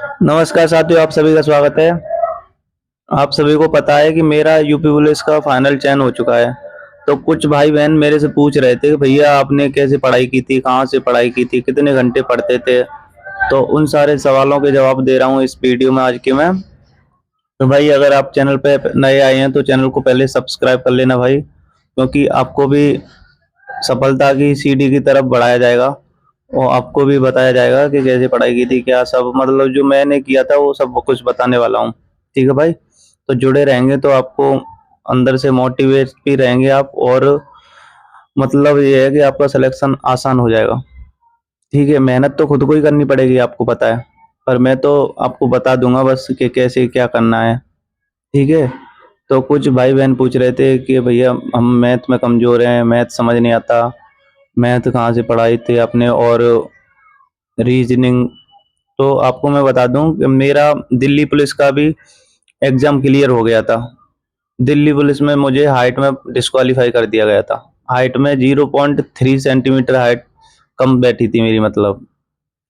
नमस्कार साथियों, आप सभी का स्वागत है। आप सभी को पता है कि मेरा यूपी पुलिस का फाइनल चयन हो चुका है। तो कुछ भाई बहन मेरे से पूछ रहे थे कि भैया आपने कैसे पढ़ाई की थी, कहाँ से पढ़ाई की थी, कितने घंटे पढ़ते थे। तो उन सारे सवालों के जवाब दे रहा हूँ इस वीडियो में आज के मैं। तो भाई अगर आप चैनल पे नए आए हैं तो चैनल को पहले सब्सक्राइब कर लेना भाई, क्योंकि आपको भी सफलता की सीढ़ी की तरफ बढ़ाया जाएगा और आपको भी बताया जाएगा कि कैसे पढ़ाई की थी, क्या सब मतलब जो मैंने किया था वो सब कुछ बताने वाला हूँ। ठीक है भाई, तो जुड़े रहेंगे तो आपको अंदर से मोटिवेट भी रहेंगे आप, और मतलब ये है कि आपका सिलेक्शन आसान हो जाएगा। ठीक है, मेहनत तो खुद को ही करनी पड़ेगी, आपको पता है, पर मैं तो आपको बता दूंगा बस कि कैसे क्या करना है। ठीक है, तो कुछ भाई बहन पूछ रहे थे कि भैया हम मैथ में कमजोर हैं, मैथ समझ नहीं आता, मैथ कहाँ से पढ़ाई थी आपने, और रीजनिंग। तो आपको मैं बता दूं कि मेरा दिल्ली पुलिस का भी एग्जाम क्लियर हो गया था। दिल्ली पुलिस में मुझे हाइट में डिस्क्वालीफाई कर दिया गया था। हाइट में 0.3 सेंटीमीटर हाइट कम बैठी थी मेरी, मतलब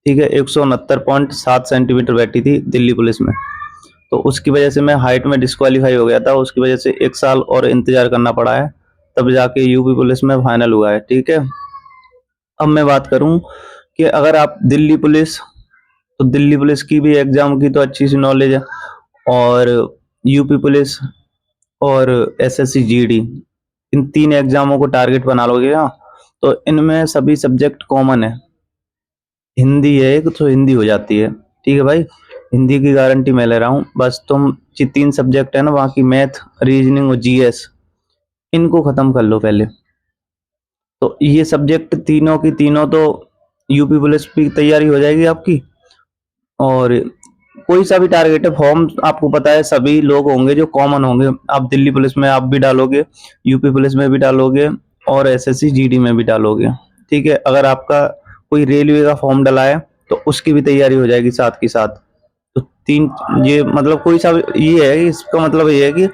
ठीक है, 169.7 सेंटीमीटर बैठी थी दिल्ली पुलिस में। तो उसकी वजह से मैं हाइट में डिस्क्वालीफाई हो गया था, उसकी वजह से 1 साल और इंतजार करना पड़ा है, तब जाके यूपी पुलिस में फाइनल हुआ है। ठीक है, अब मैं बात करूं कि अगर आप दिल्ली पुलिस, तो दिल्ली पुलिस की भी एग्जाम की तो अच्छी सी नॉलेज है, और यूपी पुलिस और एसएससी जीडी, इन तीन एग्जामों को टारगेट बना लोगे ना, तो इनमें सभी सब्जेक्ट कॉमन है। हिंदी है एक, तो हिंदी हो जाती है। ठीक है भाई, हिंदी की गारंटी मैं ले रहा हूँ। बस तुम तीन सब्जेक्ट है ना, बाकी मैथ, रीजनिंग और जीएस, इनको खत्म कर लो पहले। तो ये सब्जेक्ट तीनों की तीनों तो यूपी पुलिस की तैयारी हो जाएगी आपकी। और कोई सा भी टारगेट है, फॉर्म आपको पता है सभी लोग होंगे जो कॉमन होंगे। आप दिल्ली पुलिस में आप भी डालोगे, यूपी पुलिस में भी डालोगे, और एसएससी जीडी में भी डालोगे। ठीक है, अगर आपका कोई रेलवे का फॉर्म डला है तो उसकी भी तैयारी हो जाएगी साथ के साथ। तो तीन, ये मतलब कोई सा ये है, इसका मतलब ये है कि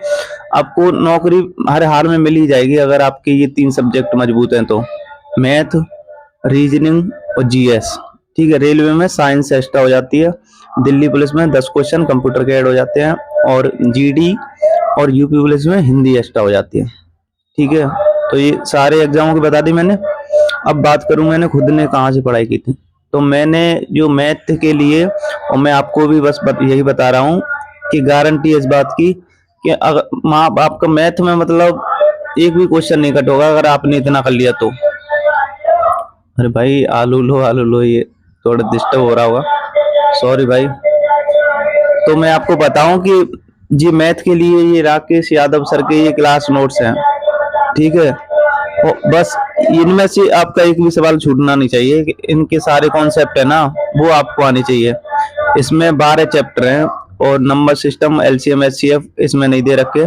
आपको नौकरी हर हाल में मिल ही जाएगी अगर आपके ये तीन सब्जेक्ट मजबूत हैं तो। मैथ, रीजनिंग और जीएस। ठीक है, रेलवे में साइंस एक्स्ट्रा हो जाती है, दिल्ली पुलिस में 10 क्वेश्चन कंप्यूटर के ऐड हो जाते हैं, और जीडी और यूपी पुलिस में हिंदी एक्स्ट्रा हो जाती है। ठीक है, तो ये सारे एग्जामों की बता दी मैंने। अब बात करूं मैंने खुद ने कहाँ से पढ़ाई की थी, तो मैंने जो मैथ के लिए, और मैं आपको भी बस यही बता रहा हूँ कि गारंटी है इस बात की कि अगर माँ बाप का मैथ में मतलब एक भी क्वेश्चन नहीं कट होगा अगर आपने इतना कर लिया तो। अरे भाई आलू लो, ये थोड़ा डिस्टर्ब हो रहा होगा, सॉरी भाई। तो मैं आपको बताऊं कि जी मैथ के लिए ये राकेश यादव सर के ये क्लास नोट्स हैं। ठीक है, बस इनमें से आपका एक भी सवाल छूटना नहीं चाहिए कि इनके सारे कॉन्सेप्ट है ना, वो आपको आने चाहिए। इसमें 12 चैप्टर हैं, और नंबर सिस्टम, एलसीएम, एचसीएफ इसमें नहीं दे रखे।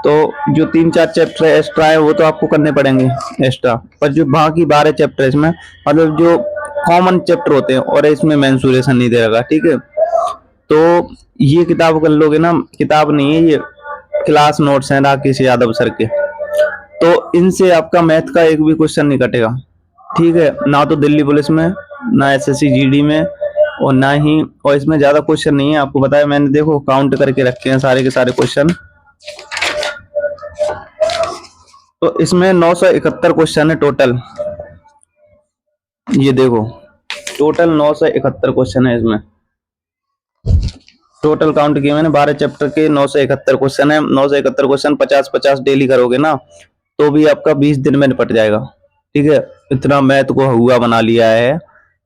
तो जो 3-4 चैप्टर एक्स्ट्रा है वो तो आपको करने पड़ेंगे एक्स्ट्रा, पर जो बाकी 12 चैप्टर इसमें मतलब जो कॉमन चैप्टर होते हैं, और इसमें मेंसुरेशन नहीं दे रखा। ठीक है, तो ये किताब कर लोगे ना, किताब नहीं है ये, क्लास नोट्स हैं राकेश यादव सर के। तो इनसे आपका मैथ का एक भी क्वेश्चन नहीं कटेगा। ठीक है, ना तो दिल्ली पुलिस में, ना एसएससी जीडी में, और ना ही, और इसमें ज्यादा क्वेश्चन नहीं है, आपको बताया मैंने, देखो काउंट करके रखे हैं सारे के सारे क्वेश्चन। तो इसमें 971 क्वेश्चन है टोटल, ये देखो, टोटल 971 क्वेश्चन है इसमें। टोटल काउंट किए मैंने, 12 चैप्टर के 971 क्वेश्चन है। 971 क्वेश्चन 50-50 डेली करोगे ना, तो भी आपका 20 दिन में निपट जाएगा। ठीक है, इतना मैथ को हुआ बना लिया है,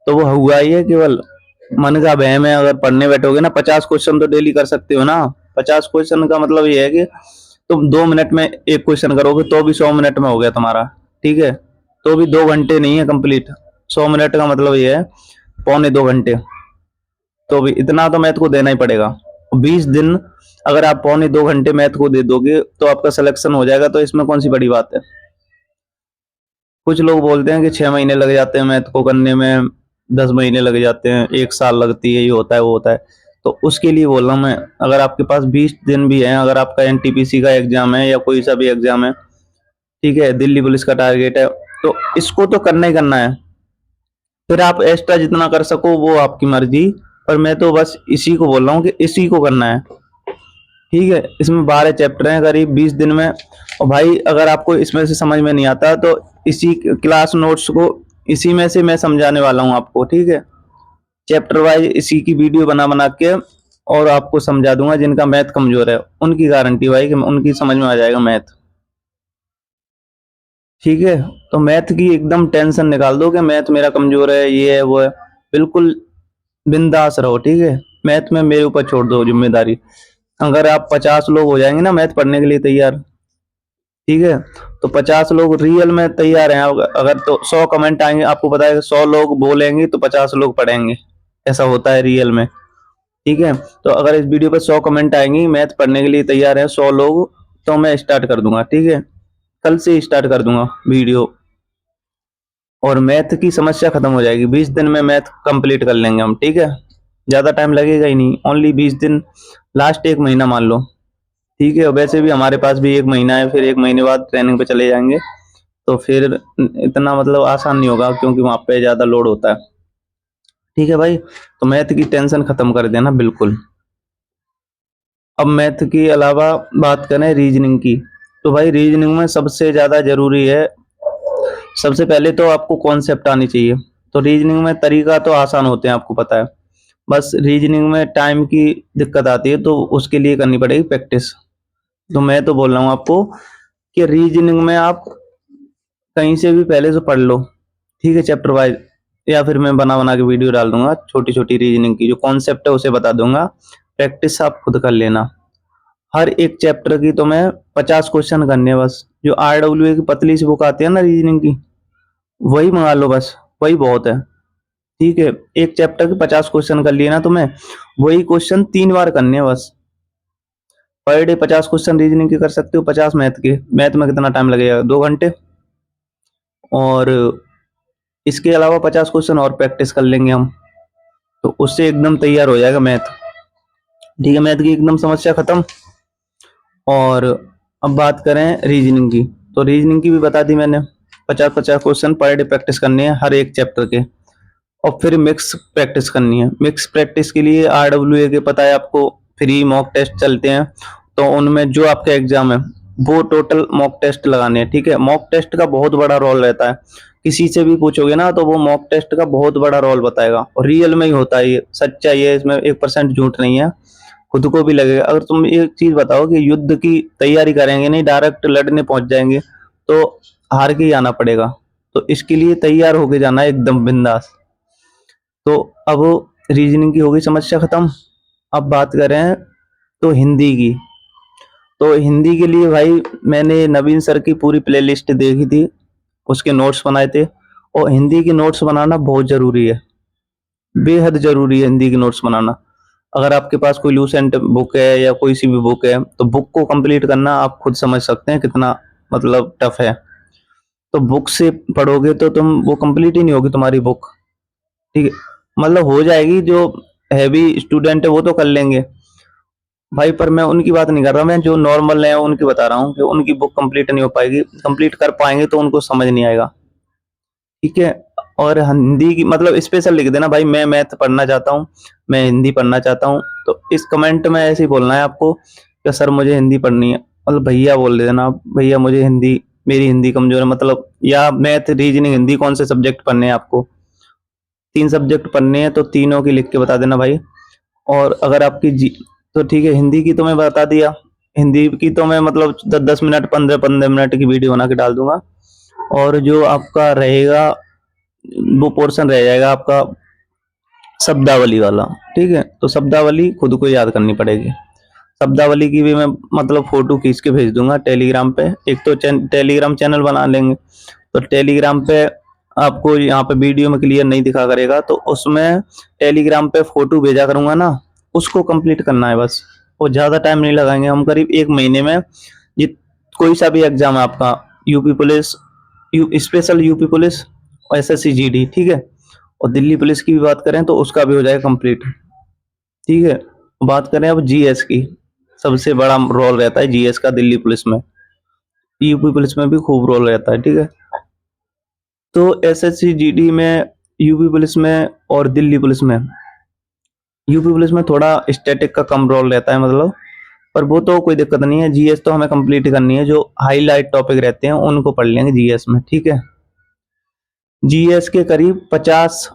तो वो हुआ ही है केवल मन का बहम है। अगर पढ़ने बैठोगे ना, 50 क्वेश्चन तो डेली कर सकते हो ना। 50 क्वेश्चन का मतलब ये है कि तुम 2 मिनट में एक क्वेश्चन करोगे तो भी 100 मिनट में हो गया तुम्हारा। ठीक है, तो भी 2 घंटे नहीं है कंप्लीट, 100 मिनट का मतलब ये है 1.25 घंटे। तो भी इतना तो मैथ को देना ही पड़ेगा। 20 दिन अगर आप 1.25 घंटे मैथ को दे दोगे तो आपका सिलेक्शन हो जाएगा, तो इसमें कौन सी बड़ी बात है। कुछ लोग बोलते हैं कि 6 महीने लग जाते हैं मैथ को करने में, 10 महीने लग जाते हैं, 1 साल लगती है, ये होता है वो होता है। तो उसके लिए बोल रहा हूँ मैं, अगर आपके पास 20 दिन भी है, अगर आपका एनटीपीसी का एग्जाम है या कोई सा भी एग्जाम है, ठीक है, दिल्ली पुलिस का टारगेट है, तो इसको तो करना ही करना है। फिर आप एक्स्ट्रा जितना कर सको वो आपकी मर्जी, पर मैं तो बस इसी को बोल रहा हूँ कि इसी को करना है। ठीक है, इसमें 12 चैप्टर हैं करीब 20 दिन में। और भाई अगर आपको इसमें से समझ में नहीं आता तो इसी क्लास नोट्स को इसी में से मैं समझाने वाला हूँ आपको। ठीक है, चैप्टर वाइज इसी की वीडियो बना बना के और आपको समझा दूंगा। जिनका मैथ कमजोर है उनकी गारंटी भाई कि उनकी समझ में आ जाएगा मैथ। ठीक है, तो मैथ की एकदम टेंशन निकाल दो कि मैथ मेरा कमजोर है, ये है वो है। बिल्कुल बिंदास रहो। ठीक है, मैथ में मेरे ऊपर छोड़ दो जिम्मेदारी। अगर आप 50 लोग हो जाएंगे ना मैथ पढ़ने के लिए तैयार, ठीक है, तो 50 लोग रियल में तैयार हैं। अगर तो 100 कमेंट आएंगे, आपको पता है कि 100 लोग बोलेंगे तो 50 लोग पढ़ेंगे। ऐसा होता है रियल में। ठीक है, तो अगर इस वीडियो पर 100 कमेंट आएंगी मैथ पढ़ने के लिए तैयार है 100 लोग, तो मैं स्टार्ट कर दूंगा। ठीक है, कल से स्टार्ट कर दूंगा वीडियो, और मैथ की समस्या खत्म हो जाएगी। 20 दिन में मैथ कंप्लीट कर लेंगे हम। ठीक है, ज्यादा टाइम लगेगा ही नहीं, ओनली 20 दिन, लास्ट एक महीना मान लो। ठीक है, वैसे भी हमारे पास भी एक महीना है, फिर एक महीने बाद ट्रेनिंग पे चले जाएंगे। तो फिर इतना मतलब आसान नहीं होगा क्योंकि वहां पे ज्यादा लोड होता है। ठीक है भाई, तो मैथ की टेंशन खत्म कर देना बिल्कुल। अब मैथ के अलावा बात करें रीजनिंग की, तो भाई रीजनिंग में सबसे ज्यादा जरूरी है, सबसे पहले तो आपको कॉन्सेप्ट आनी चाहिए। तो रीजनिंग में तरीका तो आसान होते हैं, आपको पता है। बस रीजनिंग में टाइम की दिक्कत आती है, तो उसके लिए करनी पड़ेगी प्रैक्टिस। तो मैं तो बोल रहा हूँ आपको कि रीजनिंग में आप कहीं से भी पहले से पढ़ लो। ठीक है, चैप्टर वाइज, या फिर मैं बना बना के वीडियो डाल दूंगा छोटी छोटी रीजनिंग की, जो कॉन्सेप्ट है उसे बता दूंगा। प्रैक्टिस आप खुद कर लेना। हर एक चैप्टर की तो मैं 50 क्वेश्चन करने हैं बस। जो RWA की पतली सी बुक आती है ना रीजनिंग की, वही मंगा लो बस, वही बहुत है। ठीक है, एक चैप्टर के 50 क्वेश्चन कर लिए ना तुम्हें, वही क्वेश्चन 3 बार करने हैं बस। पर डे 50 क्वेश्चन रीजनिंग के कर सकते हो, 50 मैथ के। मैथ में कितना टाइम लगेगा, 2 घंटे। और इसके अलावा 50 क्वेश्चन और प्रैक्टिस कर लेंगे हम, तो उससे एकदम तैयार हो जाएगा मैथ। ठीक है, मैथ की एकदम समस्या खत्म। और अब बात करें रीजनिंग की, तो रीजनिंग की भी बता दी मैंने। 50-50 क्वेश्चन पर डे प्रैक्टिस करनी है हर एक चैप्टर के। और फिर मिक्स प्रैक्टिस करनी है। मिक्स प्रैक्टिस के लिए RWA के पता है आपको, फ्री मॉक टेस्ट चलते हैं। तो उनमें जो आपका एग्जाम है वो टोटल मॉक टेस्ट लगाने हैं। ठीक है, मॉक टेस्ट का बहुत बड़ा रोल रहता है। किसी से भी पूछोगे ना तो वो मॉक टेस्ट का बहुत बड़ा रोल बताएगा, और रियल में ही होता है, ये सच्चाई है, इसमें 1% झूठ नहीं है। खुद को भी लगेगा। अगर तुम एक चीज बताओ कि युद्ध की तैयारी करेंगे नहीं, डायरेक्ट लड़ने पहुंच जाएंगे, तो हार के ही आना पड़ेगा। तो इसके लिए तैयार होके जाना है एकदम बिंदास। तो अब रीजनिंग की होगी समस्या खत्म। अब बात करें तो हिंदी की, तो हिंदी के लिए भाई मैंने नवीन सर की पूरी प्लेलिस्ट देखी थी, उसके नोट्स बनाए थे। और हिंदी के नोट्स बनाना बहुत जरूरी है, बेहद जरूरी है हिंदी के नोट्स बनाना। अगर आपके पास कोई लूसेंट बुक है या कोई सी भी बुक है, तो बुक को कंप्लीट करना आप खुद समझ सकते हैं कितना मतलब टफ है। तो बुक से पढ़ोगे तो तुम वो कंप्लीट ही नहीं होगी तुम्हारी बुक। ठीक है, मतलब हो जाएगी, जो हैवी स्टूडेंट है वो तो कर लेंगे भाई, पर मैं उनकी बात नहीं कर रहा, मैं जो नॉर्मल है उनकी बता रहा हूँ कि उनकी बुक कंप्लीट नहीं हो पाएगी। कंप्लीट कर पाएंगे तो उनको समझ नहीं आएगा। ठीक है, और हिंदी की मतलब स्पेशल लिख देना भाई, मैं मैथ पढ़ना चाहता हूँ, मैं हिंदी पढ़ना चाहता हूँ। तो इस कमेंट में ऐसे ही बोलना है आपको कि सर मुझे हिंदी पढ़नी है, मतलब भैया बोल देना, भैया मुझे हिंदी, मेरी हिंदी कमजोर है मतलब, या मैथ रीजनिंग हिंदी कौन से सब्जेक्ट पढ़ने हैं आपको। 3 सब्जेक्ट पढ़ने हैं तो तीनों की लिख के बता देना भाई। और अगर आपकी जी, तो ठीक है, हिंदी की तो मैं बता दिया। हिंदी की तो मैं मतलब 10-10 मिनट, 15-15 मिनट की वीडियो बना के डाल दूंगा। और जो आपका रहेगा वो पोर्शन रह जाएगा आपका शब्दावली वाला। ठीक है, तो शब्दावली खुद को याद करनी पड़ेगी। शब्दावली की भी मैं मतलब फोटो खींच के भेज दूंगा टेलीग्राम पे। एक तो टेलीग्राम चैनल बना लेंगे, तो टेलीग्राम पे आपको यहाँ पे वीडियो में क्लियर नहीं दिखा करेगा, तो उसमें टेलीग्राम पे फोटो भेजा करूंगा ना, उसको कंप्लीट करना है बस। और ज्यादा टाइम नहीं लगाएंगे हम, करीब एक महीने में जित कोई सा भी एग्जाम है आपका, UP police, special UP police, SSC GD, ठीक है, और दिल्ली पुलिस की भी बात करें तो उसका भी हो जाएगा कंप्लीट। ठीक है, बात करें अब GS की, सबसे बड़ा रोल रहता है GS का दिल्ली पुलिस में, यूपी पुलिस में भी खूब रोल रहता है। ठीक है, तो SSC GD में, यूपी पुलिस में और दिल्ली पुलिस में यूपी पुलिस में थोड़ा स्टैटिक का कम रोल रहता है मतलब, पर वो तो कोई दिक्कत नहीं है। जीएस तो हमें कंप्लीट करनी है, जो हाईलाइट टॉपिक रहते हैं उनको पढ़ लेंगे जीएस में, ठीक है। जीएस के करीब 50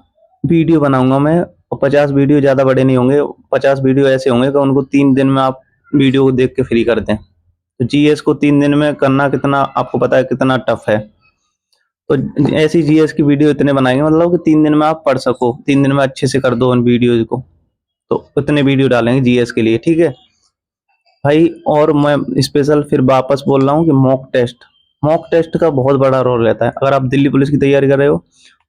वीडियो बनाऊंगा मैं, और 50 वीडियो ज़्यादा बड़े नहीं होंगे। 50 वीडियो ऐसे होंगे कि उनको 3 दिन में आप वीडियो को देख के फ्री कर दें। तो जीएस को 3 दिन में करना कितना आपको पता है कितना टफ है। तो ऐसी जीएस की वीडियो इतने बनाएंगे मतलब कि 3 दिन में आप पढ़ सको, 3 दिन में अच्छे से कर दो उन वीडियोज को। तो उतने वीडियो डालेंगे जीएस के लिए, ठीक है भाई। और मैं स्पेशल फिर वापस बोल रहा हूँ कि मॉक टेस्ट का बहुत बड़ा रोल रहता है। अगर आप दिल्ली पुलिस की तैयारी कर रहे हो,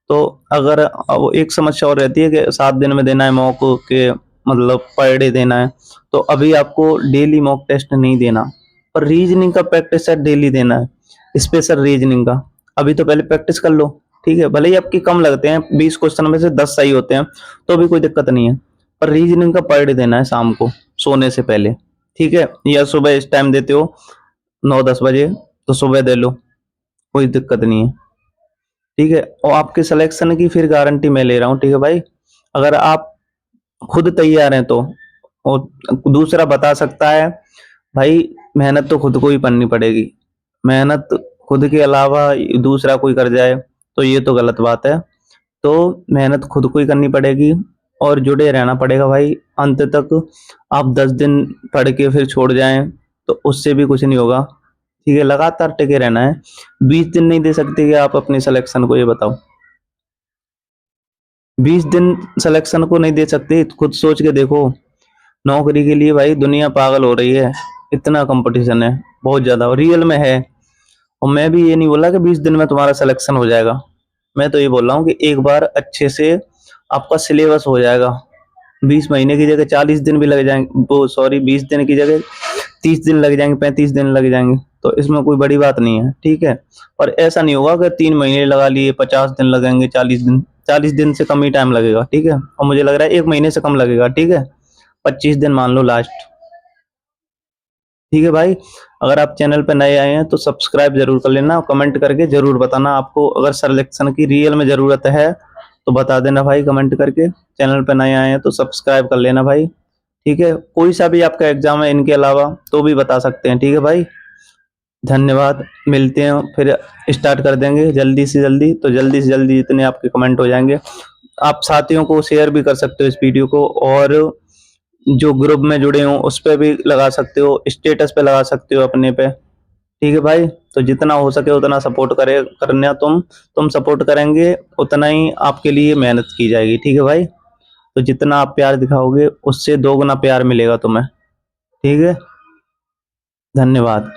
तो अगर वो एक समस्या और रहती है कि 7 दिन में देना है मॉक के, मतलब पर डे देना है, तो अभी आपको डेली मॉक टेस्ट नहीं देना, पर रीजनिंग का प्रैक्टिस सेट डेली देना है, स्पेशल रीजनिंग का। अभी तो पहले प्रैक्टिस कर लो, ठीक है। भले ही आपके कम लगते हैं, 20 क्वेश्चन में से 10 सही होते हैं, तो भी कोई दिक्कत नहीं है, पर रीजनिंग का पर डे देना है शाम को सोने से पहले, ठीक है। या सुबह इस टाइम देते हो 9-10 बजे, तो सुबह दे लो, कोई दिक्कत नहीं है, ठीक है। और आपके सिलेक्शन की फिर गारंटी मैं ले रहा हूँ, ठीक है भाई। अगर आप खुद तैयार हैं तो, और दूसरा बता सकता है भाई, मेहनत तो खुद को ही करनी पड़ेगी। मेहनत खुद के अलावा दूसरा कोई कर जाए तो ये तो गलत बात है। तो मेहनत खुद को ही करनी पड़ेगी, और जुड़े रहना पड़ेगा भाई अंत तक। आप 10 दिन पढ़ के फिर छोड़ जाएं तो उससे भी कुछ नहीं होगा, ठीक है। लगातार टिके रहना है। 20 दिन नहीं दे सकते कि आप अपने सिलेक्शन को, ये बताओ। 20 दिन सिलेक्शन को नहीं दे सकते, खुद सोच के देखो। नौकरी के लिए भाई दुनिया पागल हो रही है, इतना कंपटीशन है, बहुत ज्यादा, और रियल में है। और मैं भी ये नहीं बोला कि 20 दिन में तुम्हारा सिलेक्शन हो जाएगा। मैं तो ये बोल रहा हूँ कि एक बार अच्छे से आपका सिलेबस हो जाएगा। 20 महीने की जगह 40 दिन भी लग जाएंगे, वो सॉरी 20 दिन की जगह 30 दिन लग जाएंगे, 35 दिन लग जाएंगे, तो इसमें कोई बड़ी बात नहीं है, ठीक है। पर ऐसा नहीं होगा कि 3 महीने लगा लिए, 50 दिन लगेंगे, 40 दिन, 40 दिन से कम ही टाइम लगेगा, ठीक है। और मुझे लग रहा है 1 महीने से कम लगेगा, ठीक है। 25 दिन मान लो लास्ट, ठीक है भाई। अगर आप चैनल पे नए आए हैं तो सब्सक्राइब जरूर कर लेना, और कमेंट करके जरूर बताना आपको अगर सिलेक्शन की रियल में जरूरत है, तो बता देना भाई कमेंट करके। चैनल पे नए आए हैं तो सब्सक्राइब कर लेना भाई, ठीक है। कोई सा भी आपका एग्जाम है इनके अलावा तो भी बता सकते हैं, ठीक है भाई। धन्यवाद, मिलते हैं फिर, स्टार्ट कर देंगे जल्दी से जल्दी, तो जल्दी से जल्दी जितने आपके कमेंट हो जाएंगे। आप साथियों को शेयर भी कर सकते हो इस वीडियो को, और जो ग्रुप में जुड़े हो उस पे भी लगा सकते हो, स्टेटस पे लगा सकते हो अपने पे, ठीक है भाई। तो जितना हो सके उतना सपोर्ट करना, तुम सपोर्ट करेंगे उतना ही आपके लिए मेहनत की जाएगी, ठीक है भाई। तो जितना आप प्यार दिखाओगे उससे 2 गुना प्यार मिलेगा तुम्हें, ठीक है। धन्यवाद।